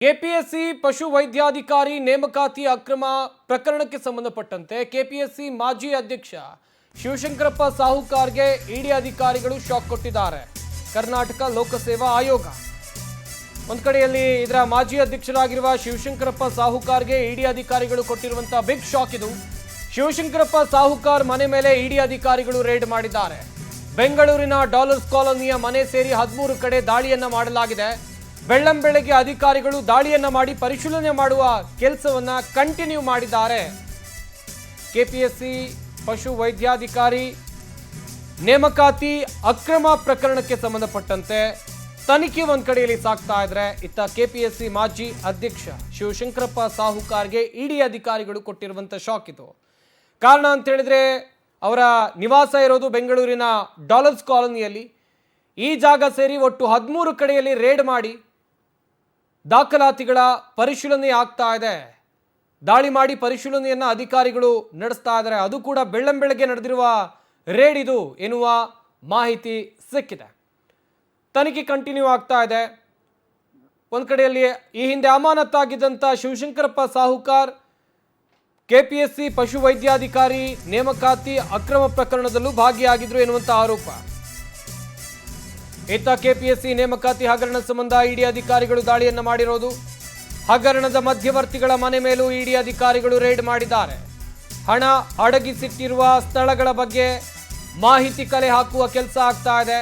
KPSC ಪಶು ವೈದ್ಯಾಧಿಕಾರಿ ನೇಮಕಾತಿ ಅಕ್ರಮ ಪ್ರಕರಣಕ್ಕೆ ಸಂಬಂಧಪಟ್ಟಂತೆ ಕೆಪಿಎಸ್ಸಿ ಮಾಜಿ ಅಧ್ಯಕ್ಷ ಶಿವಶಂಕರಪ್ಪ ಸಾಹುಕಾರ್ಗೆ ಇಡಿ ಅಧಿಕಾರಿಗಳು ಶಾಕ್ ಕೊಟ್ಟಿದ್ದಾರೆ. ಕರ್ನಾಟಕ ಲೋಕಸೇವಾ ಆಯೋಗ ಒಂದು ಕಡೆಯಲ್ಲಿ ಇದರ ಮಾಜಿ ಅಧ್ಯಕ್ಷರಾಗಿರುವ ಶಿವಶಂಕರಪ್ಪ ಸಾಹುಕಾರ್ಗೆ ಇಡಿ ಅಧಿಕಾರಿಗಳು ಕೊಟ್ಟಿರುವಂತಹ ಬಿಗ್ ಶಾಕ್ ಇದು. ಶಿವಶಂಕರಪ್ಪ ಸಾಹುಕಾರ್ ಮನೆ ಮೇಲೆ ಇಡಿ ಅಧಿಕಾರಿಗಳು ರೇಡ್ ಮಾಡಿದ್ದಾರೆ. ಬೆಂಗಳೂರಿನ ಡಾಲರ್ಸ್ ಕಾಲೋನಿಯ ಮನೆ ಸೇರಿ 13 ಕಡೆ ದಾಳಿಯನ್ನ ಮಾಡಲಾಗಿದೆ. ಬೆಳ್ಳಂಬೆಳಗ್ಗೆ ಅಧಿಕಾರಿಗಳು ದಾಳಿಯನ್ನ ಮಾಡಿ ಪರಿಶೀಲನೆ ಮಾಡುವ ಕೆಲಸವನ್ನ ಕಂಟಿನ್ಯೂ ಮಾಡಿದ್ದಾರೆ. ಕೆಪಿಎಸ್ಸಿ ಪಶು ವೈದ್ಯಾಧಿಕಾರಿ ನೇಮಕಾತಿ ಅಕ್ರಮ ಪ್ರಕರಣಕ್ಕೆ ಸಂಬಂಧಪಟ್ಟಂತೆ ತನಿಖೆ ಒಂದ್ ಕಡೆಯಲ್ಲಿ ಸಾಗ್ತಾ ಇದ್ರೆ, ಇತ್ತ ಕೆಪಿಎಸ್ಸಿ ಮಾಜಿ ಅಧ್ಯಕ್ಷ ಶಿವಶಂಕರಪ್ಪ ಸಾಹುಕಾರ್ಗೆ ಇಡಿ ಅಧಿಕಾರಿಗಳು ಕೊಟ್ಟಿರುವಂತ ಶಾಕ್ ಇದು. ಕಾರಣ ಅಂತ ಹೇಳಿದ್ರೆ, ಅವರ ನಿವಾಸ ಇರೋದು ಬೆಂಗಳೂರಿನ ಡಾಲರ್ಸ್ ಕಾಲೋನಿಯಲ್ಲಿ. ಈ ಜಾಗ ಸೇರಿ ಒಟ್ಟು 13 ಕಡೆಯಲ್ಲಿ ರೇಡ್ ಮಾಡಿ ದಾಖಲಾತಿಗಳ ಪರಿಶೀಲನೆ ಆಗ್ತಾ ಇದೆ. ದಾಳಿ ಮಾಡಿ ಪರಿಶೀಲನೆಯನ್ನ ಅಧಿಕಾರಿಗಳು ನಡೆಸ್ತಾ ಇದ್ದಾರೆ. ಅದು ಕೂಡ ಬೆಳ್ಳಂಬೆಳಗ್ಗೆ ನಡೆದಿರುವ ರೇಡ್ ಇದು ಎನ್ನುವ ಮಾಹಿತಿ ಸಿಕ್ಕಿದೆ. ತನಿಖೆ ಕಂಟಿನ್ಯೂ ಆಗ್ತಾ ಇದೆ. ಒಂದು ಕಡೆಯಲ್ಲಿ ಈ ಹಿಂದೆ ಅಮಾನತ್ತಾಗಿದ್ದಂಥ ಶಿವಶಂಕರಪ್ಪ ಸಾಹುಕಾರ್ ಕೆಪಿಎಸ್ಸಿ ಪಶು ವೈದ್ಯಾಧಿಕಾರಿ ನೇಮಕಾತಿ ಅಕ್ರಮ ಪ್ರಕರಣದಲ್ಲೂ ಭಾಗಿಯಾಗಿದ್ರು ಎನ್ನುವಂಥ ಆರೋಪ. ಇತ್ತ ಕೆಪಿಎಸ್ಸಿ ನೇಮಕಾತಿ ಹಗರಣ ಸಂಬಂಧ ಇಡಿ ಅಧಿಕಾರಿಗಳು ದಾಳಿಯನ್ನು ಮಾಡಿರೋದು. ಹಗರಣದ ಮಧ್ಯವರ್ತಿಗಳ ಮನೆ ಮೇಲೂ ಇಡಿ ಅಧಿಕಾರಿಗಳು ರೇಡ್ ಮಾಡಿದ್ದಾರೆ. ಹಣ ಅಡಗಿಸಿಟ್ಟಿರುವ ಸ್ಥಳಗಳ ಬಗ್ಗೆ ಮಾಹಿತಿ ಕಲೆ ಹಾಕುವ ಕೆಲಸ ಆಗ್ತಾ ಇದೆ.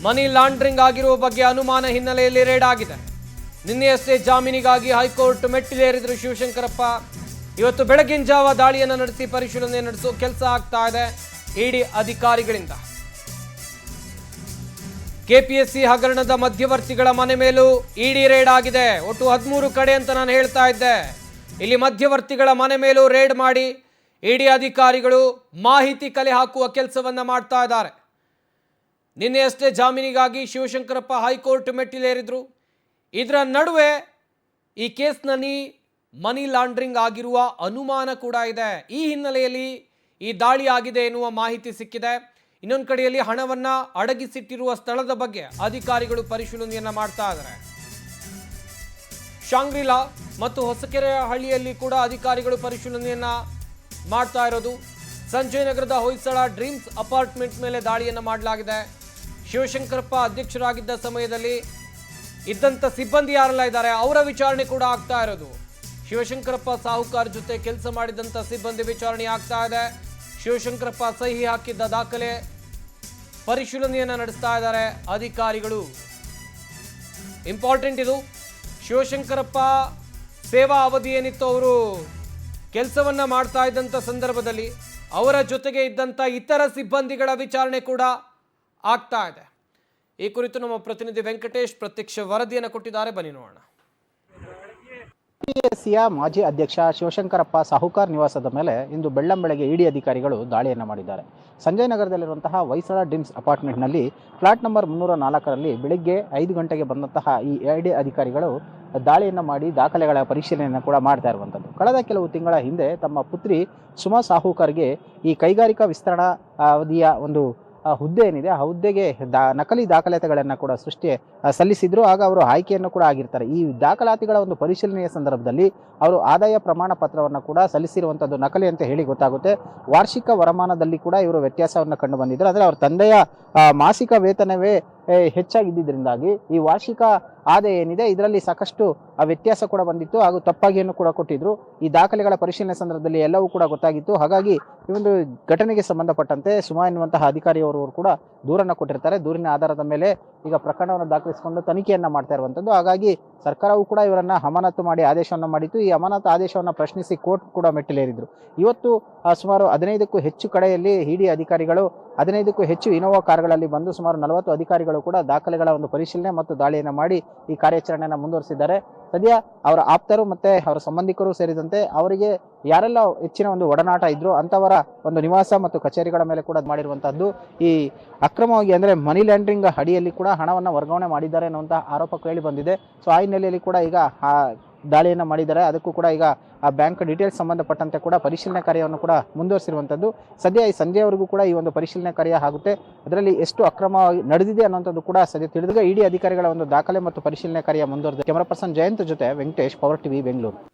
ಮನಿ ಲಾಂಡ್ರಿಂಗ್ ಆಗಿರುವ ಬಗ್ಗೆ ಅನುಮಾನ ಹಿನ್ನೆಲೆಯಲ್ಲಿ ರೇಡ್ ಆಗಿದೆ. ನಿನ್ನೆಯಷ್ಟೇ ಜಾಮೀನಿಗಾಗಿ ಹೈಕೋರ್ಟ್ ಮೆಟ್ಟಿಲೇರಿದ್ರು ಶಿವಶಂಕರಪ್ಪ. ಇವತ್ತು ಬೆಳಗಿನ ಜಾವ ದಾಳಿಯನ್ನು ನಡೆಸಿ ಪರಿಶೀಲನೆ ನಡೆಸೋ ಕೆಲಸ ಆಗ್ತಾ ಇದೆ ಇಡಿ ಅಧಿಕಾರಿಗಳಿಂದ. ಕೆಪಿಎಸ್ಸಿ ಹಗರಣದ ಮಧ್ಯವರ್ತಿಗಳ ಮನೆ ಮೇಲೂ ಇಡಿ ರೇಡ್ ಆಗಿದೆ. ಒಟ್ಟು 13 ಕಡೆ ಅಂತ ನಾನು ಹೇಳ್ತಾ ಇದ್ದೆ. ಇಲ್ಲಿ ಮಧ್ಯವರ್ತಿಗಳ ಮನೆ ಮೇಲೂ ರೇಡ್ ಮಾಡಿ ಇಡಿ ಅಧಿಕಾರಿಗಳು ಮಾಹಿತಿ ಕಲೆ ಹಾಕುವ ಕೆಲಸವನ್ನ ಮಾಡ್ತಾ ಇದ್ದಾರೆ. ನಿನ್ನೆಯಷ್ಟೇ ಜಾಮೀನಿಗಾಗಿ ಶಿವಶಂಕರಪ್ಪ ಹೈಕೋರ್ಟ್ ಮೆಟ್ಟಿಲೇರಿದ್ರು. ಇದರ ನಡುವೆ ಈ ಕೇಸ್ನಲ್ಲಿ ಮನಿ ಲಾಂಡ್ರಿಂಗ್ ಆಗಿರುವ ಅನುಮಾನ ಕೂಡ ಇದೆ. ಈ ಹಿನ್ನೆಲೆಯಲ್ಲಿ ಈ ದಾಳಿ ಆಗಿದೆ ಎನ್ನುವ ಮಾಹಿತಿ ಸಿಕ್ಕಿದೆ. ಇನ್ನೊಂದು ಕಡೆಯಲ್ಲಿ ಹಣವನ್ನ ಅಡಗಿಸಿಟ್ಟಿರುವ ಸ್ಥಳದ ಬಗ್ಗೆ ಅಧಿಕಾರಿಗಳು ಪರಿಶೀಲನೆಯನ್ನ ಮಾಡ್ತಾ ಇದ್ದಾರೆ. ಶಾಂಗ್ರಿಲಾ ಮತ್ತು ಹೊಸಕೆರೆ ಹಳ್ಳಿಯಲ್ಲಿ ಕೂಡ ಅಧಿಕಾರಿಗಳು ಪರಿಶೀಲನೆಯನ್ನ ಮಾಡ್ತಾ ಇರೋದು. ಸಂಜಯ್ ನಗರದ ಹೊಯ್ಸಳ ಡ್ರೀಮ್ಸ್ ಅಪಾರ್ಟ್ಮೆಂಟ್ ಮೇಲೆ ದಾಳಿಯನ್ನ ಮಾಡಲಾಗಿದೆ. ಶಿವಶಂಕರಪ್ಪ ಅಧ್ಯಕ್ಷರಾಗಿದ್ದ ಸಮಯದಲ್ಲಿ ಇದ್ದಂಥ ಸಿಬ್ಬಂದಿ ಯಾರೆಲ್ಲ ಇದ್ದಾರೆ ಅವರ ವಿಚಾರಣೆ ಕೂಡ ಆಗ್ತಾ ಇರೋದು. ಶಿವಶಂಕರಪ್ಪ ಸಾಹುಕಾರ್ ಜೊತೆ ಕೆಲಸ ಮಾಡಿದಂಥ ಸಿಬ್ಬಂದಿ ವಿಚಾರಣೆ ಆಗ್ತಾ ಇದೆ. ಶಿವಶಂಕರಪ್ಪ ಸಹಿ ಹಾಕಿದ್ದ ದಾಖಲೆ ಪರಿಶೀಲನೆಯನ್ನ ನಡೆಸ್ತಾ ಇದ್ದಾರೆ ಅಧಿಕಾರಿಗಳು. ಇಂಪಾರ್ಟೆಂಟ್ ಇದು. ಶಿವಶಂಕರಪ್ಪ ಸೇವಾ ಅವಧಿ ಏನಿತ್ತು, ಅವರು ಕೆಲಸವನ್ನ ಮಾಡ್ತಾ ಇದ್ದಂಥ ಸಂದರ್ಭದಲ್ಲಿ ಅವರ ಜೊತೆಗೆ ಇದ್ದಂಥ ಇತರ ಸಿಬ್ಬಂದಿಗಳ ವಿಚಾರಣೆ ಕೂಡ ಆಗ್ತಾ ಇದೆ. ಈ ಕುರಿತು ನಮ್ಮ ಪ್ರತಿನಿಧಿ ವೆಂಕಟೇಶ್ ಪ್ರತ್ಯಕ್ಷ ವರದಿಯನ್ನು ಕೊಟ್ಟಿದ್ದಾರೆ. ಬನ್ನಿ ನೋಡೋಣ. ಕೆಪಿಎಸ್ಸಿಯ ಮಾಜಿ ಅಧ್ಯಕ್ಷ ಶಿವಶಂಕರಪ್ಪ ಸಾಹುಕಾರ್ ನಿವಾಸದ ಮೇಲೆ ಇಂದು ಬೆಳ್ಳಂಬೆಳಗ್ಗೆ ಇಡಿ ಅಧಿಕಾರಿಗಳು ದಾಳಿಯನ್ನು ಮಾಡಿದ್ದಾರೆ. ಸಂಜಯ್ ನಗರದಲ್ಲಿರುವಂತಹ ಹೊಯ್ಸಳ ಡ್ರೀಮ್ಸ್ ಅಪಾರ್ಟ್ಮೆಂಟ್ನಲ್ಲಿ ಫ್ಲಾಟ್ ನಂಬರ್ 304ರಲ್ಲಿ ಬೆಳಿಗ್ಗೆ 5 ಗಂಟೆಗೆ ಬಂದಂತಹ ಈ ಇಡಿ ಅಧಿಕಾರಿಗಳು ದಾಳಿಯನ್ನು ಮಾಡಿ ದಾಖಲೆಗಳ ಪರಿಶೀಲನೆಯನ್ನು ಕೂಡ ಮಾಡ್ತಾ ಇರುವಂಥದ್ದು. ಕಳೆದ ಕೆಲವು ತಿಂಗಳ ಹಿಂದೆ ತಮ್ಮ ಪುತ್ರಿ ಸುಮಾ ಸಾಹುಕಾರ್ಗೆ ಈ ಕೈಗಾರಿಕಾ ವಿಸ್ತರಣಾ ಅವಧಿಯ ಒಂದು ಹುದ್ದೆ ಏನಿದೆ ಆ ಹುದ್ದೆಗೆ ನಕಲಿ ದಾಖಲಾತಿಗಳನ್ನು ಕೂಡ ಸಲ್ಲಿಸಿದ್ರು. ಆಗ ಅವರು ಆಯ್ಕೆಯನ್ನು ಕೂಡ ಆಗಿರ್ತಾರೆ. ಈ ದಾಖಲಾತಿಗಳ ಒಂದು ಪರಿಶೀಲನೆಯ ಸಂದರ್ಭದಲ್ಲಿ ಅವರು ಆದಾಯ ಪ್ರಮಾಣ ಪತ್ರವನ್ನು ಕೂಡ ಸಲ್ಲಿಸಿರುವಂಥದ್ದು ನಕಲಿ ಅಂತ ಹೇಳಿ ಗೊತ್ತಾಗುತ್ತೆ. ವಾರ್ಷಿಕ ವರಮಾನದಲ್ಲಿ ಕೂಡ ಇವರು ವ್ಯತ್ಯಾಸವನ್ನು ಕಂಡು ಬಂದಿದ್ದರು. ಅಂದರೆ ಅವರ ತಂದೆಯ ಮಾಸಿಕ ವೇತನವೇ ಹೆಚ್ಚಾಗಿದ್ದರಿಂದಾಗಿ ಈ ವಾರ್ಷಿಕ ಆದಾಯ ಏನಿದೆ ಇದರಲ್ಲಿ ಸಾಕಷ್ಟು ವ್ಯತ್ಯಾಸ ಕೂಡ ಬಂದಿತ್ತು ಹಾಗೂ ತಪ್ಪಾಗಿಯನ್ನು ಕೂಡ ಕೊಟ್ಟಿದ್ರು. ಈ ದಾಖಲೆಗಳ ಪರಿಶೀಲನೆ ಸಂದರ್ಭದಲ್ಲಿ ಎಲ್ಲವೂ ಕೂಡ ಗೊತ್ತಾಗಿತ್ತು. ಹಾಗಾಗಿ ಈ ಒಂದು ಘಟನೆಗೆ ಸಂಬಂಧಪಟ್ಟಂತೆ ಸುಮಾ ಎನ್ನುವಂತಹ ಅಧಿಕಾರಿಯವರು ಕೂಡ ದೂರನ್ನು ಕೊಟ್ಟಿರ್ತಾರೆ. ದೂರಿನ ಆಧಾರದ ಮೇಲೆ ಈಗ ಪ್ರಕರಣವನ್ನು ದಾಖಲಿಸಿಕೊಂಡು ತನಿಖೆಯನ್ನ ಮಾಡ್ತಾ ಇರುವಂಥದ್ದು. ಹಾಗಾಗಿ ಸರ್ಕಾರವು ಕೂಡ ಇವರನ್ನ ಅಮಾನತು ಮಾಡಿ ಆದೇಶವನ್ನು ಮಾಡಿತ್ತು. ಈ ಅಮಾನತು ಆದೇಶವನ್ನು ಪ್ರಶ್ನಿಸಿ ಕೋರ್ಟ್ ಕೂಡ ಮೆಟ್ಟಿಲೇರಿದ್ರು. ಇವತ್ತು ಸುಮಾರು 15ಕ್ಕೂ ಹೆಚ್ಚು ಕಡೆಯಲ್ಲಿ ಇಡಿ ಅಧಿಕಾರಿಗಳು 15ಕ್ಕೂ ಹೆಚ್ಚು ಇನೋವಾ ಕಾರ್ಗಳಲ್ಲಿ ಬಂದು ಸುಮಾರು 40 ಅಧಿಕಾರಿಗಳು ಕೂಡ ದಾಖಲೆಗಳ ಒಂದು ಪರಿಶೀಲನೆ ಮತ್ತು ದಾಳಿಯನ್ನು ಮಾಡಿ ಈ ಕಾರ್ಯಾಚರಣೆಯನ್ನು ಮುಂದುವರಿಸಿದ್ದಾರೆ. ಸದ್ಯ ಅವರ ಆಪ್ತರು ಮತ್ತೆ ಅವರ ಸಂಬಂಧಿಕರು ಸೇರಿದಂತೆ ಅವರಿಗೆ ಯಾರೆಲ್ಲ ಹೆಚ್ಚಿನ ಒಂದು ಒಡನಾಟ ಇದ್ರು ಅಂತವರ ಒಂದು ನಿವಾಸ ಮತ್ತು ಕಚೇರಿಗಳ ಮೇಲೆ ಕೂಡ ಮಾಡಿರುವಂತಹದ್ದು ಈ ಅಕ್ರಮವಾಗಿ ಅಂದರೆ ಮನಿ ಲ್ಯಾಂಡ್ರಿಂಗ್ ಅಡಿಯಲ್ಲಿ ಕೂಡ ಹಣವನ್ನು ವರ್ಗಾವಣೆ ಮಾಡಿದ್ದಾರೆ ಅನ್ನುವಂತಹ ಆರೋಪ ಕೇಳಿ ಬಂದಿದೆ. ಸೊ ಆ ಹಿನ್ನೆಲೆಯಲ್ಲಿ ಕೂಡ ಈಗ ದಾಳಿಯನ್ನು ಮಾಡಿದ್ದಾರೆ. ಅದಕ್ಕೂ ಕೂಡ ಈಗ ಆ ಬ್ಯಾಂಕ್ ಡೀಟೇಲ್ಸ್ ಸಂಬಂಧಪಟ್ಟಂತೆ ಕೂಡ ಪರಿಶೀಲನೆ ಕಾರ್ಯವನ್ನು ಕೂಡ ಮುಂದುವರಿಸಿರುವಂಥದ್ದು. ಸದ್ಯ ಈ ಸಂಜೆವರೆಗೂ ಕೂಡ ಈ ಒಂದು ಪರಿಶೀಲನೆ ಕಾರ್ಯ ಆಗುತ್ತೆ. ಅದರಲ್ಲಿ ಎಷ್ಟು ಅಕ್ರಮ ನಡೆದಿದೆ ಅನ್ನೋಂಥದ್ದು ಕೂಡ ಸದ್ಯ ತಿಳಿದಾಗ ಇಡಿ ಅಧಿಕಾರಿಗಳ ಒಂದು ದಾಖಲೆ ಮತ್ತು ಪರಿಶೀಲನೆ ಕಾರ್ಯ ಮುಂದುವರೆದ. ಕ್ಯಾಮರಾ ಪರ್ಸನ್ ಜಯಂತ್ ಜೊತೆ ವೆಂಕಟೇಶ್, ಪವರ್ ಟಿವಿ, ಬೆಂಗಳೂರು.